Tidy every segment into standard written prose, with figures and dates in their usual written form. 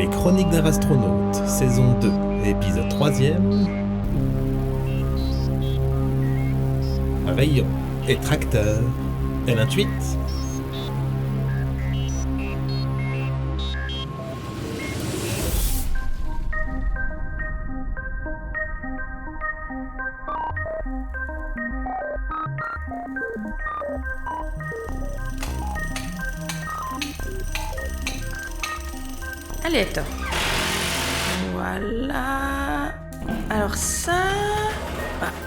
Les Chroniques d'un astronaute, saison 2, épisode 3e. Rayon et tracteur, L28. Allez Hector. Voilà. Alors ça...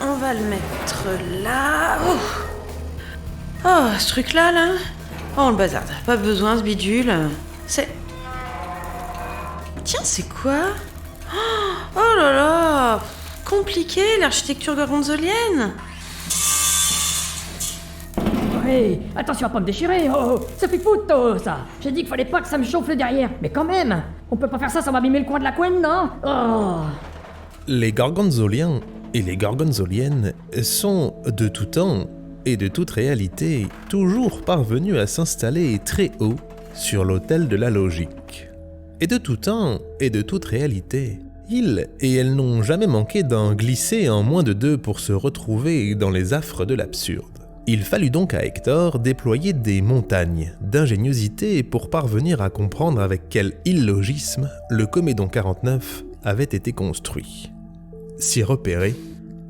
on va le mettre là. Oh, ce truc-là, là. Oh, on le bazarde. Pas besoin, ce bidule. C'est... Tiens, c'est quoi? Oh là là. Compliqué, l'architecture gorgonzolienne. Hey, attention à pas me déchirer, ça fait puto, ça. J'ai dit qu'il fallait pas que ça me chauffe le derrière, mais quand même, on peut pas faire ça va abîmer le coin de la couenne, non? Les gorgonzoliens et les gorgonzoliennes sont, de tout temps et de toute réalité, toujours parvenus à s'installer très haut sur l'autel de la logique. Et de tout temps et de toute réalité, ils et elles n'ont jamais manqué d'en glisser en moins de deux pour se retrouver dans les affres de l'absurde. Il fallut donc à Hector déployer des montagnes d'ingéniosité pour parvenir à comprendre avec quel illogisme le Comédon 49 avait été construit. S'y repérer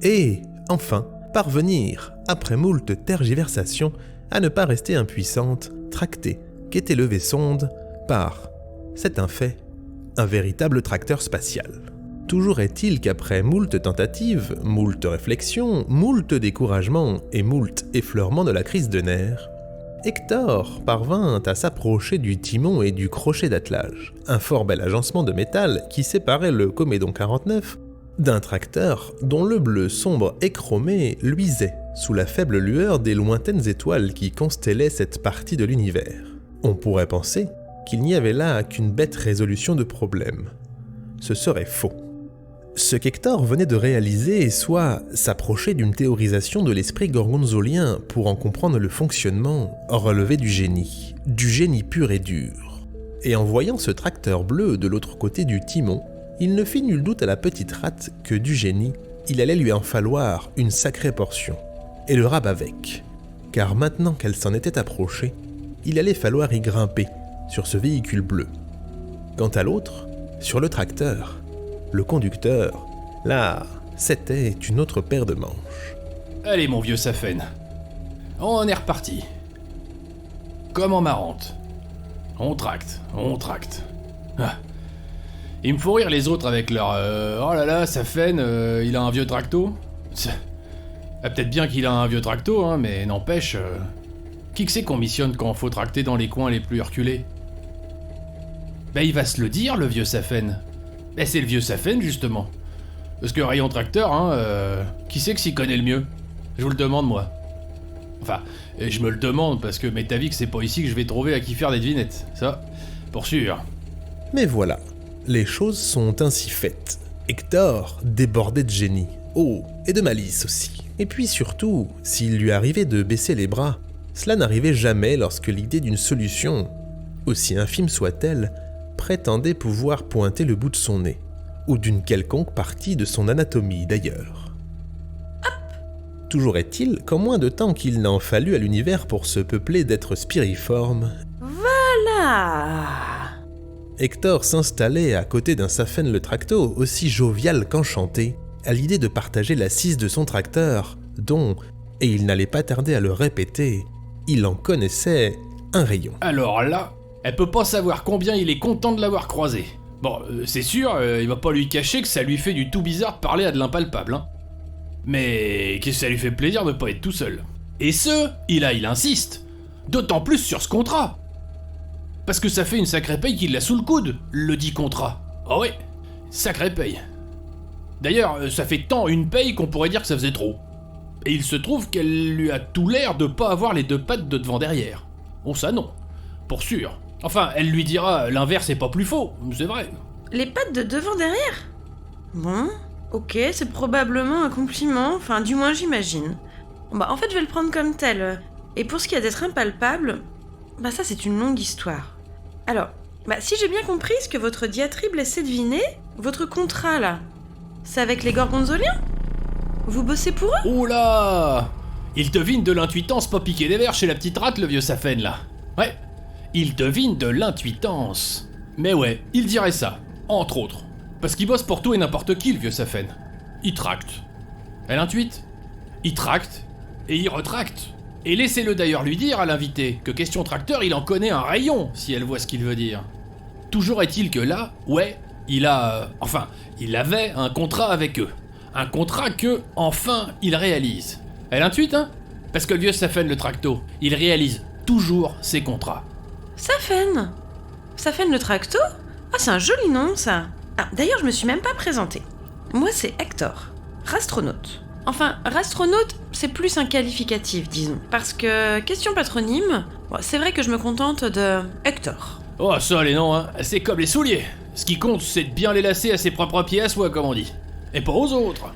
et, enfin, parvenir, après moult tergiversations, à ne pas rester impuissante, tractée, qu'était levée sonde par, c'est un fait, un véritable tracteur spatial. Toujours est-il qu'après moult tentatives, moult réflexions, moult découragements et moult effleurements de la crise de nerfs, Hector parvint à s'approcher du timon et du crochet d'attelage, un fort bel agencement de métal qui séparait le Comédon 49 d'un tracteur dont le bleu sombre écromé luisait sous la faible lueur des lointaines étoiles qui constellaient cette partie de l'univers. On pourrait penser qu'il n'y avait là qu'une bête résolution de problème. Ce serait faux. Ce qu'Hector venait de réaliser, soit s'approcher d'une théorisation de l'esprit gorgonzolien pour en comprendre le fonctionnement, relevait du génie pur et dur. Et en voyant ce tracteur bleu de l'autre côté du timon, il ne fit nul doute à la petite rate que du génie, il allait lui en falloir une sacrée portion, et le rab avec, car maintenant qu'elle s'en était approchée, il allait falloir y grimper sur ce véhicule bleu. Quant à l'autre, sur le tracteur, le conducteur, là, c'était une autre paire de manches. Allez mon vieux Safen, on est reparti. Comme en marrante. On tracte. Ah. Ils me font rire les autres avec leur oh là là, Safen, il a un vieux tracto. Peut-être bien qu'il a un vieux tracto, hein, mais n'empêche... Qui que c'est qu'on missionne quand faut tracter dans les coins les plus reculés? Il va se le dire, le vieux Safen. C'est le vieux Safen, justement. Parce que rayon tracteur, qui c'est que s'y connaît le mieux? Je vous le demande, moi. Enfin, je me le demande, parce que m'est avis que c'est pas ici que je vais trouver à qui faire des devinettes. Ça, pour sûr. Mais voilà, les choses sont ainsi faites. Hector débordait de génie, et de malice aussi. Et puis surtout, s'il lui arrivait de baisser les bras, cela n'arrivait jamais lorsque l'idée d'une solution, aussi infime soit-elle, prétendait pouvoir pointer le bout de son nez, ou d'une quelconque partie de son anatomie d'ailleurs. Toujours est-il qu'en moins de temps qu'il n'en fallut à l'univers pour se peupler d'êtres spiriformes, Voilà. Hector s'installait à côté d'un Safen le tracto aussi jovial qu'enchanté, à l'idée de partager l'assise de son tracteur, dont, et il n'allait pas tarder à le répéter, il en connaissait un rayon. Alors là, elle peut pas savoir combien il est content de l'avoir croisé. Bon, c'est sûr, il va pas lui cacher que ça lui fait du tout bizarre de parler à de l'impalpable, hein. Mais que ça lui fait plaisir de pas être tout seul. Et il insiste. D'autant plus sur ce contrat. Parce que ça fait une sacrée paye qu'il a sous le coude, le dit contrat. Ah ouais, sacrée paye. D'ailleurs, ça fait tant une paye qu'on pourrait dire que ça faisait trop. Et il se trouve qu'elle lui a tout l'air de pas avoir les deux pattes de devant derrière. Bon, ça non, pour sûr. Enfin, elle lui dira l'inverse est pas plus faux, c'est vrai. Les pattes de devant derrière? Bon, ok, c'est probablement un compliment, enfin du moins j'imagine. En fait je vais le prendre comme tel. Et pour ce qui est d'être impalpable, ça c'est une longue histoire. Alors, Bah, si j'ai bien compris ce que votre diatribe laissait deviner, votre contrat, là, c'est avec les gorgonzoliens? Vous bossez pour eux? Oh là! Il devine de l'intuitance pas piquer des verres chez la petite rate, le vieux Safen, là. Ouais, il devine de l'intuitance. Mais ouais, il dirait ça, entre autres. Parce qu'il bosse pour tout et n'importe qui, le vieux Safen. Il tracte. Elle intuite. Il tracte. Et il retracte. Et laissez-le d'ailleurs lui dire à l'invité que question tracteur, il en connaît un rayon, si elle voit ce qu'il veut dire. Toujours est-il que là, ouais, il avait un contrat avec eux. Un contrat que, enfin, il réalise. Elle intuite, hein? Parce que le vieux Safen le tracto, il réalise toujours ses contrats. Safen le tracto? Ah, c'est un joli nom, ça. Ah, d'ailleurs, je me suis même pas présentée. Moi, c'est Hector, rastronaute. Enfin, rastronaute, c'est plus un qualificatif, disons. Parce que, question patronyme, bon, c'est vrai que je me contente de Hector. Oh, ça, les noms, hein, c'est comme les souliers. Ce qui compte, c'est de bien les lacer à ses propres pieds à soi, comme on dit. Et pas aux autres.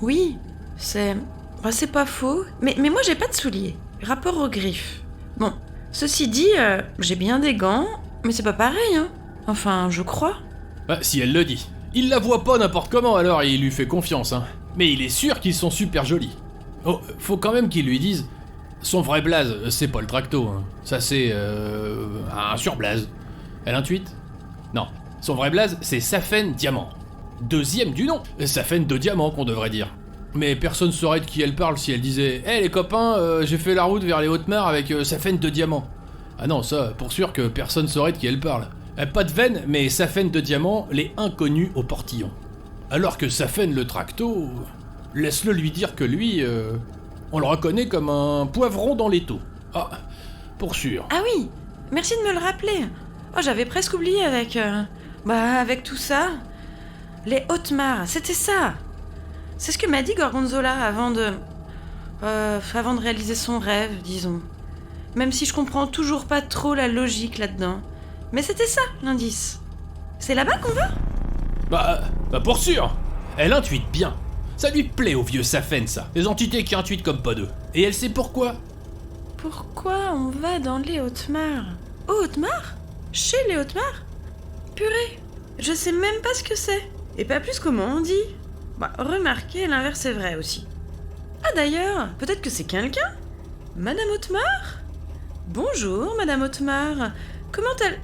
Oui, c'est... Bah, c'est pas faux. Mais moi, j'ai pas de souliers. Rapport aux griffes. Bon, ceci dit, j'ai bien des gants, mais c'est pas pareil, hein. Enfin, je crois. Bah, si elle le dit. Il la voit pas n'importe comment, alors il lui fait confiance, hein. Mais il est sûr qu'ils sont super jolis. Oh, faut quand même qu'il lui dise... Son vrai blaze, c'est pas le tracto, hein. Ça c'est... un surblaze. Elle intuite? Non. Son vrai blaze, c'est Safen Diamant. Deuxième du nom. Safen de Diamant, qu'on devrait dire. Mais personne saurait de qui elle parle si elle disait « Hé les copains, j'ai fait la route vers les Hautes-Mares avec Safen de Diamant. » Ah non, ça, pour sûr que personne saurait de qui elle parle. Pas de veine, mais Safen de Diamant, les inconnus au portillon. Alors que Safen le tracto, laisse-le lui dire que lui, on le reconnaît comme un poivron dans l'étau. Ah, pour sûr. Ah oui, merci de me le rappeler. Oh, j'avais presque oublié avec tout ça. Les Hautes-Mares, c'était ça. C'est ce que m'a dit Gorgonzola avant de réaliser son rêve, disons. Même si je comprends toujours pas trop la logique là-dedans. Mais c'était ça, l'indice. C'est là-bas qu'on va? Bah pour sûr. Elle intuite bien. Ça lui plaît au vieux Safen, ça. Les entités qui intuitent comme pas deux. Et elle sait pourquoi. Pourquoi on va dans les Hautes-Mares? Aux Hautes-Mares? Chez les Hautes-Mares? Purée, je sais même pas ce que c'est. Et pas plus comment on dit. Bah, remarquez, l'inverse est vrai aussi. Ah d'ailleurs, peut-être que c'est quelqu'un? Madame Hautmar? Bonjour, Madame Hautmar. Comment elle...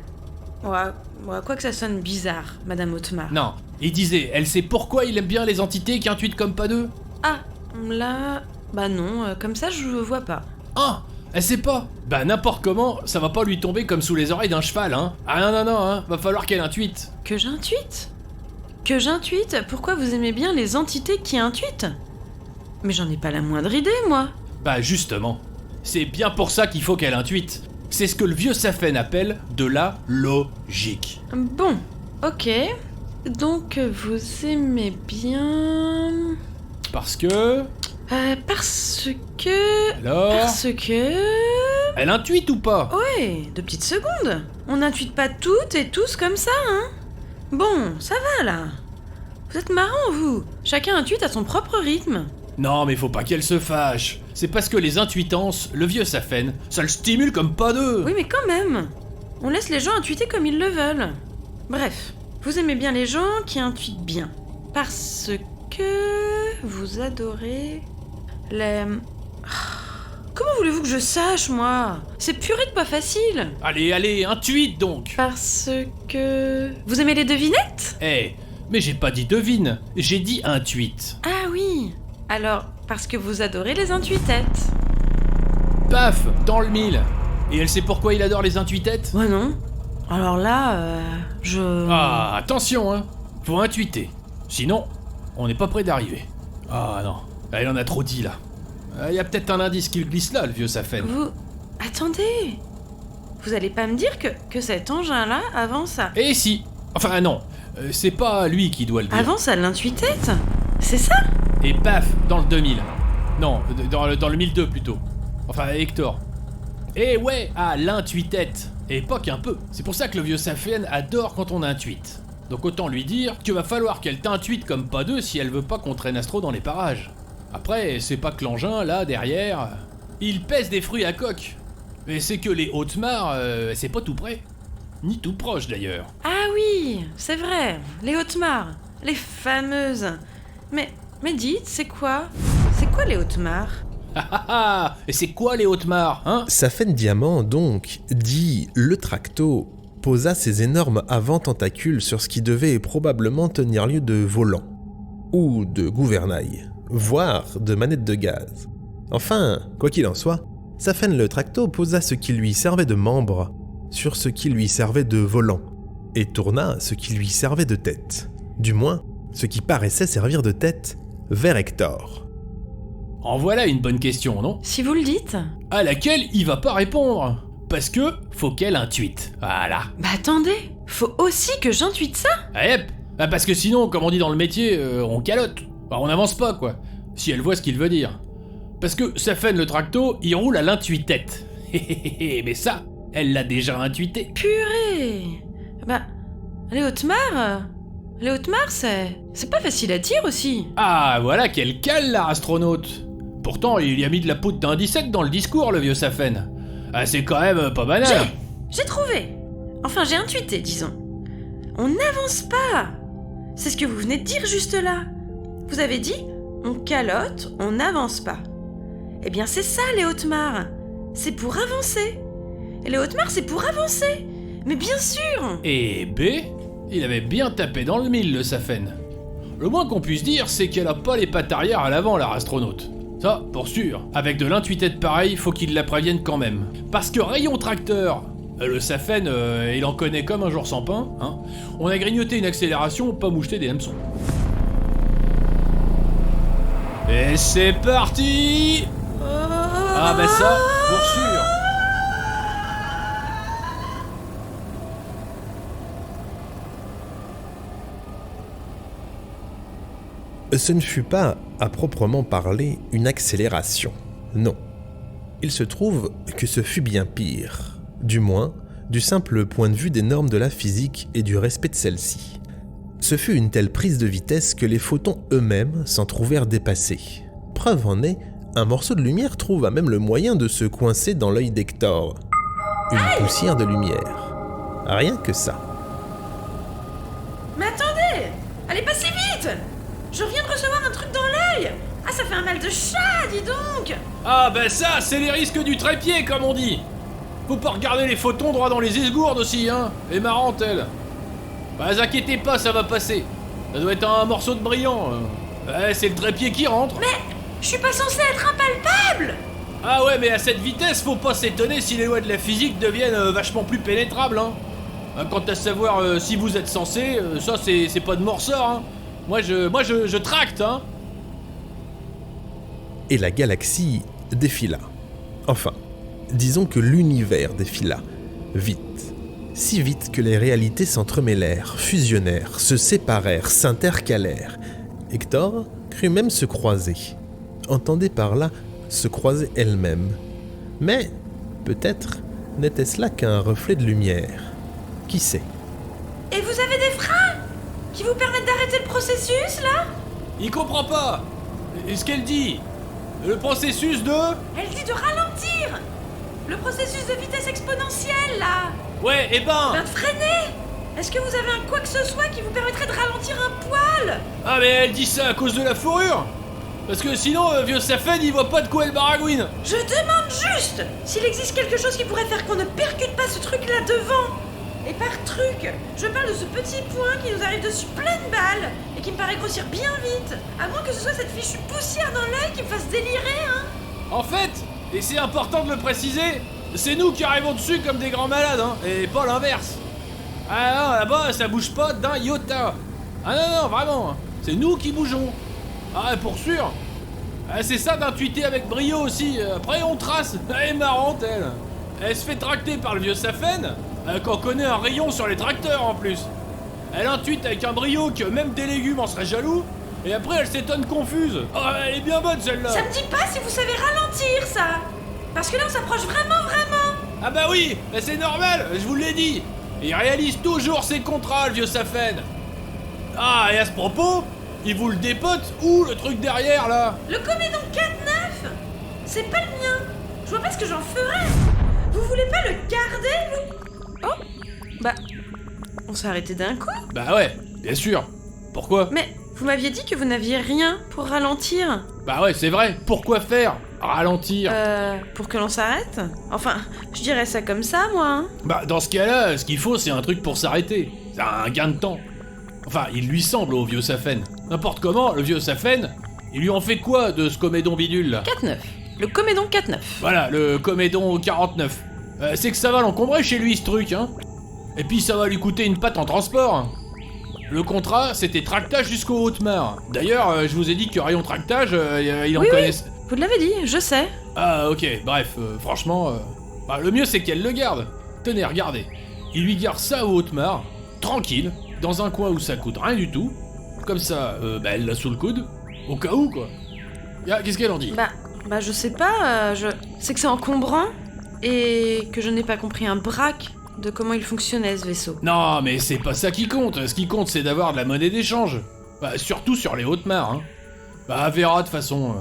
Ouais, quoi que ça sonne bizarre, Madame Hautmar. Non, il disait, elle sait pourquoi il aime bien les entités qui intuitent comme pas deux. Ah, là... Bah non, comme ça je vois pas. Ah, elle sait pas. Bah n'importe comment, ça va pas lui tomber comme sous les oreilles d'un cheval, hein. Ah non, hein, va falloir qu'elle intuite. Que j'intuite? Que j'intuite? Pourquoi vous aimez bien les entités qui intuitent? Mais j'en ai pas la moindre idée, moi. Bah justement, c'est bien pour ça qu'il faut qu'elle intuite. C'est ce que le vieux Safen appelle de la logique. Bon, ok. Donc vous aimez bien... Parce que... Parce que... Alors... Parce que... Elle intuite ou pas? Ouais, 2 petites secondes. On n'intuite pas toutes et tous comme ça, hein. Bon, ça va là. Vous êtes marrants, vous. Chacun intuite à son propre rythme. Non, mais faut pas qu'elle se fâche. C'est parce que les intuitances, le vieux Safen, ça le stimule comme pas deux. Oui, mais quand même. On laisse les gens intuiter comme ils le veulent. Bref, vous aimez bien les gens qui intuitent bien. Parce que... vous adorez... les... Comment voulez-vous que je sache, moi? C'est purée de pas facile. Allez, intuite donc. Parce que... Vous aimez les devinettes? Mais j'ai pas dit devine, j'ai dit intuite. Ah oui. Alors, parce que vous adorez les intuitettes. Paf, dans le mille. Et elle sait pourquoi il adore les intuitettes? Ouais, non. Alors là, je... Ah, attention, hein. Faut intuiter. Sinon, on n'est pas près d'arriver. Ah non, elle en a trop dit, là. Il y a peut-être un indice qui glisse là, le vieux Safen. Vous... Attendez. Vous allez pas me dire que cet engin-là avance à... Eh si. Enfin non, c'est pas lui qui doit le dire. Avance à l'intuitette? C'est ça? Et paf, dans le 2000. Non, dans le 1002 plutôt. Enfin, Hector. Et ouais, à l'intuitette. Et pas qu'un peu. C'est pour ça que le vieux Safen adore quand on intuite. Donc autant lui dire qu'il va falloir qu'elle t'intuite comme pas deux si elle veut pas qu'on traîne Astro dans les parages. Après, c'est pas que l'engin, là, derrière, il pèse des fruits à coque. Mais c'est que les Hautes-Mares, c'est pas tout près. ni tout proche d'ailleurs. Ah oui, c'est vrai, les Hautes-Mares, les fameuses. Mais dites, c'est quoi les Hautes-Mares? Et c'est quoi les Hautes-Mares, hein? Safen Diamant, donc, dit le Tracto, posa ses énormes avant-tentacules sur ce qui devait probablement tenir lieu de volant, ou de gouvernail, voire de manette de gaz. Enfin, quoi qu'il en soit, Safen le Tracto posa ce qui lui servait de membre sur ce qui lui servait de volant, et tourna ce qui lui servait de tête, du moins ce qui paraissait servir de tête, vers Hector. En voilà une bonne question, non? Si vous le dites. À laquelle il va pas répondre. Parce que faut qu'elle intuite. Voilà. Bah attendez, faut aussi que j'intuite ça. Hep. Parce que sinon, comme on dit dans le métier, on calotte. On n'avance pas, quoi. Si elle voit ce qu'il veut dire. Parce que Safen le Tracto, il roule à l'intuitette. Mais ça, elle l'a déjà intuité. Purée. Bah, les Hautes-Mares, c'est pas facile à dire aussi. Ah, voilà qu'elle cale, la astronaute. Pourtant, il y a mis de la poudre d'indicette dans le discours, le vieux Safen. Ah, c'est quand même pas banal. J'ai trouvé. Enfin, j'ai intuité, disons. On n'avance pas. C'est ce que vous venez de dire juste là. Vous avez dit, on calotte, on n'avance pas. Eh bien, c'est ça, les Hautes-Mares. C'est pour avancer. Et les Hautes-Mares, c'est pour avancer. Mais bien sûr. Et B, il avait bien tapé dans le mille, le Safen. Le moins qu'on puisse dire, c'est qu'elle a pas les pattes arrière à l'avant, la astronaute. Ça, pour sûr. Avec de l'intuitette pareil, faut qu'il la prévienne quand même. Parce que rayon tracteur, le Safen, il en connaît comme un jour sans pain, hein. On a grignoté une accélération, pas moucheté des hameçons. Et c'est parti. Ah bah ça, pour sûr. Ce ne fut pas, à proprement parler, une accélération. Non. Il se trouve que ce fut bien pire. Du moins, du simple point de vue des normes de la physique et du respect de celles-ci. Ce fut une telle prise de vitesse que les photons eux-mêmes s'en trouvèrent dépassés. Preuve en est, un morceau de lumière trouva même le moyen de se coincer dans l'œil d'Hector. Une poussière de lumière. Rien que ça. Mais attendez, allez pas si vite. Je viens de recevoir un truc dans l'œil. Ah, ça fait un mal de chat, dis donc. Ah bah ça, c'est les risques du trépied, comme on dit. Faut pas regarder les photons droit dans les esgourdes aussi, hein. Elle est marrante, elle. Bah, inquiétez pas, ça va passer. Ça doit être un morceau de brillant. C'est le trépied qui rentre. Mais je suis pas censé être impalpable. Ah ouais, mais à cette vitesse, faut pas s'étonner si les lois de la physique deviennent vachement plus pénétrables, hein. Quant à savoir si vous êtes censé, ça c'est pas de morseur, hein. Moi je tracte, hein. Et la galaxie défila. Enfin, disons que l'univers défila. Vite. Si vite que les réalités s'entremêlèrent, fusionnèrent, se séparèrent, s'intercalèrent. Hector crut même se croiser. Entendez par là se croiser elle-même. Mais, peut-être, n'était-ce là qu'un reflet de lumière. Qui sait? Et vous avez des freins qui vous permettent d'arrêter le processus, là? Il comprend pas. Et ce qu'elle dit? Le processus de... Elle dit de ralentir. Le processus de vitesse exponentielle, là. Ouais, et ben... De freiner. Est-ce que vous avez un quoi que ce soit qui vous permettrait de ralentir un poil? Ah mais elle dit ça à cause de la fourrure. Parce que sinon, vieux Safen, il voit pas de quoi elle baragouine. Je demande juste s'il existe quelque chose qui pourrait faire qu'on ne percute pas ce truc-là devant. Et par truc, je parle de ce petit point qui nous arrive dessus pleine balle et qui me paraît grossir bien vite. À moins que ce soit cette fichue poussière dans l'œil qui me fasse délirer, hein. En fait, et c'est important de le préciser, c'est nous qui arrivons dessus comme des grands malades, hein, et pas l'inverse. Ah non, là-bas, ça bouge pas d'un iota. Ah non, vraiment, hein. C'est nous qui bougeons. Ah, pour sûr. Ah, c'est ça d'intuiter avec brio aussi. Après, on trace. Elle est marrante, elle. Elle se fait tracter par le vieux Safen, qu'on connaît un rayon sur les tracteurs en plus. Elle intuite avec un brio que même des légumes en seraient jaloux. Et après, elle s'étonne confuse. Oh, elle est bien bonne, celle-là. Ça me dit pas si vous savez ralentir, ça. Parce que là, on s'approche vraiment. Ah bah oui, bah c'est normal, je vous l'ai dit. Il réalise toujours ses contrats, le vieux Safen. Ah, et à ce propos, il vous le dépote où, le truc derrière, là? Le Comédon 4-9. C'est pas le mien. Je vois pas ce que j'en ferais. Vous voulez pas le garder, vous? Oh, Bah, on s'est arrêté d'un coup. Bah ouais, bien sûr. Pourquoi? Mais vous m'aviez dit que vous n'aviez rien pour ralentir. Bah ouais, c'est vrai. Pourquoi faire? Ralentir. Pour que l'on s'arrête? Enfin, je dirais ça comme ça, moi. Hein. Bah dans ce cas-là, ce qu'il faut, c'est un truc pour s'arrêter. C'est un gain de temps. Enfin, il lui semble au vieux Safen. N'importe comment, le vieux Safen, il lui en fait quoi de ce comédon bidule là? 4-9. Le comédon 4-9. Voilà, le comédon 49. C'est que ça va l'encombrer chez lui ce truc, hein. Et puis ça va lui coûter une patte en transport. Le contrat, c'était tractage jusqu'au Haute-Mare. D'ailleurs, je vous ai dit que rayon tractage, il en Oui, connaissait. Vous l'avez dit, je sais. Ah ok, bref, franchement, bah, le mieux c'est qu'elle le garde. Tenez, regardez. Il lui garde ça au Haute-Mare, tranquille, dans un coin où ça coûte rien du tout. Comme ça, bah, elle l'a sous le coude, au cas où quoi. Qu'est-ce qu'elle en dit? Bah je sais pas, c'est que c'est encombrant et que je n'ai pas compris un braque de comment il fonctionnait ce vaisseau. Non, mais c'est pas ça qui compte. Ce qui compte, c'est d'avoir de la monnaie d'échange. Bah, surtout sur les Hautes-Mares, hein. Bah, elle verra de façon...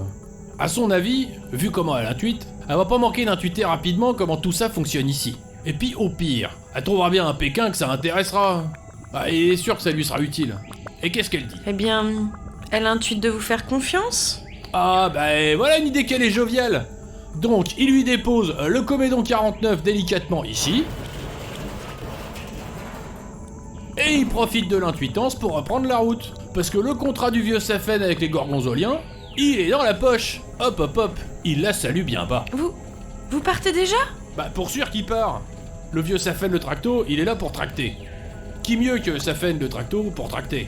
À son avis, vu comment elle intuite, elle va pas manquer d'intuiter rapidement comment tout ça fonctionne ici. Et puis, au pire, elle trouvera bien un Pékin que ça intéressera. Bah, et est sûr que ça lui sera utile. Et qu'est-ce qu'elle dit? Eh bien, elle intuite de vous faire confiance. Ah, bah, voilà une idée qu'elle est joviale. Donc, il lui dépose le comédon 49 délicatement ici. Et il profite de l'intuitance pour reprendre la route. Parce que le contrat du vieux Safen avec les Gorgonzoliens, il est dans la poche. Hop hop hop, il la salue bien bas. Vous partez déjà? Bah pour sûr qu'il part. Le vieux Safen le tracto, il est là pour tracter. Qui mieux que Safen le tracto pour tracter?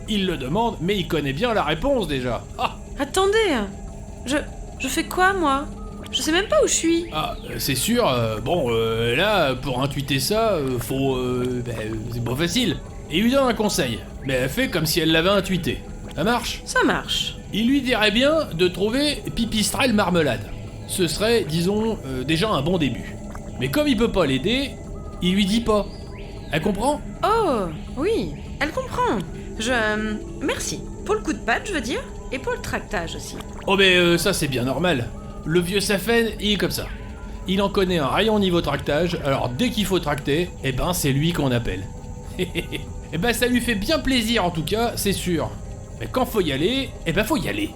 Il le demande, mais il connaît bien la réponse déjà. Ah, Attendez, je fais quoi moi? Je sais même pas où je suis. ah c'est sûr, là, pour intuiter ça, faut... c'est pas facile. Et il lui donne un conseil, mais elle fait comme si elle l'avait intuité. Ça marche? Ça marche. Il lui dirait bien de trouver pipistrelle marmelade. Ce serait, disons, déjà un bon début. Mais comme il peut pas l'aider, il lui dit pas. Elle comprend? Oh, oui, elle comprend. Merci. Pour le coup de patte, je veux dire, et pour le tractage aussi. Oh mais ça c'est bien normal. Le vieux Safen, il est comme ça. Il en connaît un rayon niveau tractage, alors dès qu'il faut tracter, eh ben c'est lui qu'on appelle. Eh ben ça lui fait bien plaisir en tout cas, c'est sûr. Mais quand faut y aller, eh ben faut y aller.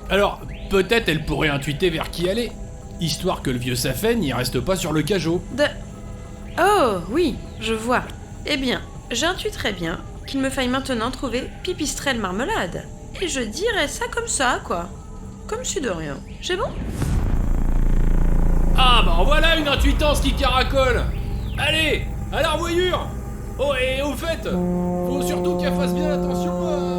Alors, peut-être elle pourrait intuiter vers qui aller, histoire que le vieux Safen n'y reste pas sur le cajot. Oh, oui, je vois. Eh bien, j'intuite très bien qu'il me faille maintenant trouver pipistrelle marmelade. Et je dirais ça comme ça, quoi. Comme si de rien. C'est bon? Ah bah voilà une intuitance qui caracole. Allez, à la revoyure. Oh et au fait, faut surtout qu'elle fasse bien attention à...